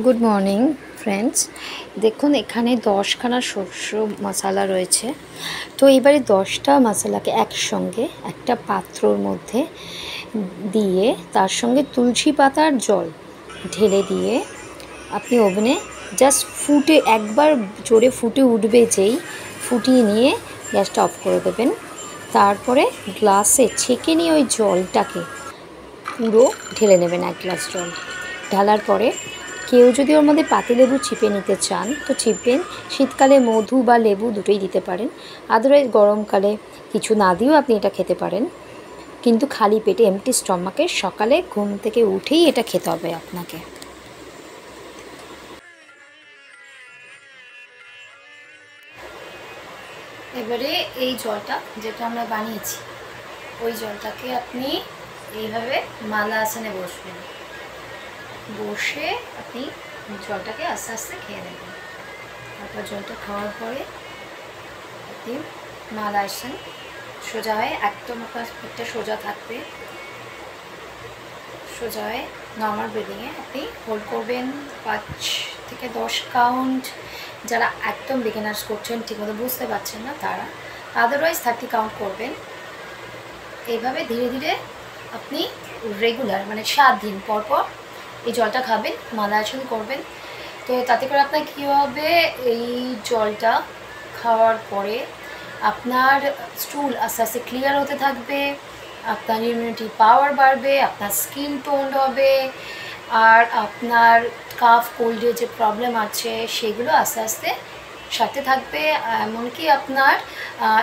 Good morning friends, দেখুন এখানে 10খানা শস্য মশলা রয়েছে। তো এবারে 10টা মশলাকে একসঙ্গে একটা পাত্রর মধ্যে দিয়ে তার সঙ্গে তুলসী পাতার জল ঢেলে দিয়ে আপনি ওভেনে জাস্ট একবার জোরে ফুটে উঠবে, যেই ফুটিয়ে নিয়ে গ্যাসটা অফ করে দেবেন। তারপরে গ্লাসে ছেঁকে নিয়ে ওই জলটাকে পুরো ঢেলে নেবেন। 1 গ্লাস জল ঢালার পরে কেউ যদি ওর মধ্যে পাতিলেবু চিপে নিতে চান তো চিপবেন। শীতকালে মধু বা লেবু দুটোই দিতে পারেন। আদারওয়াইজ গরমকালে কিছু না দিয়েও আপনি এটা খেতে পারেন, কিন্তু খালি পেটে এমটি স্টমাকে সকালে ঘুম থেকে উঠেই এটা খেতে হবে আপনাকে। এবারে এই জলটা যেটা আমরা বানিয়েছি ওই জলটাকে আপনি এইভাবে মালা আসনে বসবেন, বসে আপনি জলটাকে আস্তে আস্তে খেয়ে নেবেন। তারপর জলটা খাওয়ার পরে আপনি মালা আসেন সোজা হয়ে, একদম আপনার পেটটা সোজা থাকবে। সোজা হয়ে নর্মাল ব্রিদিংয়ে আপনি হোল্ড করবেন 5 থেকে 10 কাউন্ট। যারা একদম বিগিনার্স করছেন, ঠিকমতো বুঝতে পারছেন না তারা, আদারওয়াইজ 30 কাউন্ট করবেন। এইভাবে ধীরে ধীরে আপনি রেগুলার 7 দিন পর পর এই জলটা খাবেন, মালাসন করবেন। তো তাতে করে আপনার কী হবে, এই জলটা খাওয়ার পরে আপনার স্টুল আস্তে আস্তে ক্লিয়ার হতে থাকবে, আপনার ইমিউনিটি পাওয়ার বাড়বে, আপনার স্কিন টোন্ড হবে, আর আপনার কাফ কোল্ডের যে প্রবলেম আছে সেগুলো আস্তে আস্তে সাথে থাকবে। এমনকি আপনার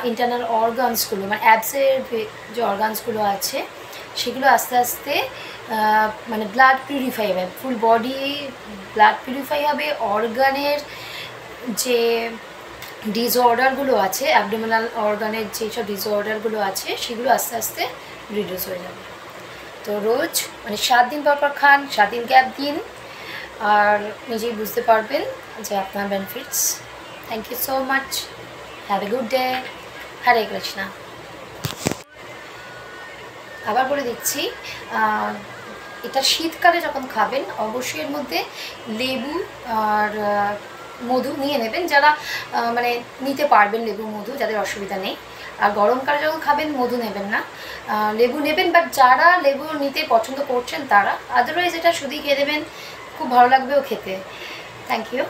ইন্টারনাল অর্গানসগুলো অ্যাবসের যে অর্গানসগুলো আছে সেগুলো আস্তে আস্তে ব্লাড পিউরিফাই হবে, ফুল বডি ব্লাড পিউরিফাই হবে। অর্গানের যে ডিসঅর্ডারগুলো আছে, অ্যাবডোমিনাল অর্গানের যেসব ডিসঅর্ডারগুলো আছে সেগুলো আস্তে আস্তে রিডিউস হয়ে যাবে। তো রোজ 7 দিন পর পর খান, 7 দিন গ্যাপ দিন, আর নিজেই বুঝতে পারবেন যে আপনার benefits. Thank you so much, have a good day. Hare Krishna. আবার বলে দিচ্ছি, এটা শীতকালে যখন খাবেন অবশ্যই এর মধ্যে লেবু আর মধু নিয়ে নেবেন, যারা নিতে পারবেন লেবু মধু, যাদের অসুবিধা নেই। আর গরমকালে যখন খাবেন মধু নেবেন না, লেবু নেবেন, বাট যারা লেবু নিতে পছন্দ করছেন তারা। আদারওয়াইজ এটা শুধুই খেয়ে দেবেন, খুব ভালো লাগবেও খেতে। Thank you.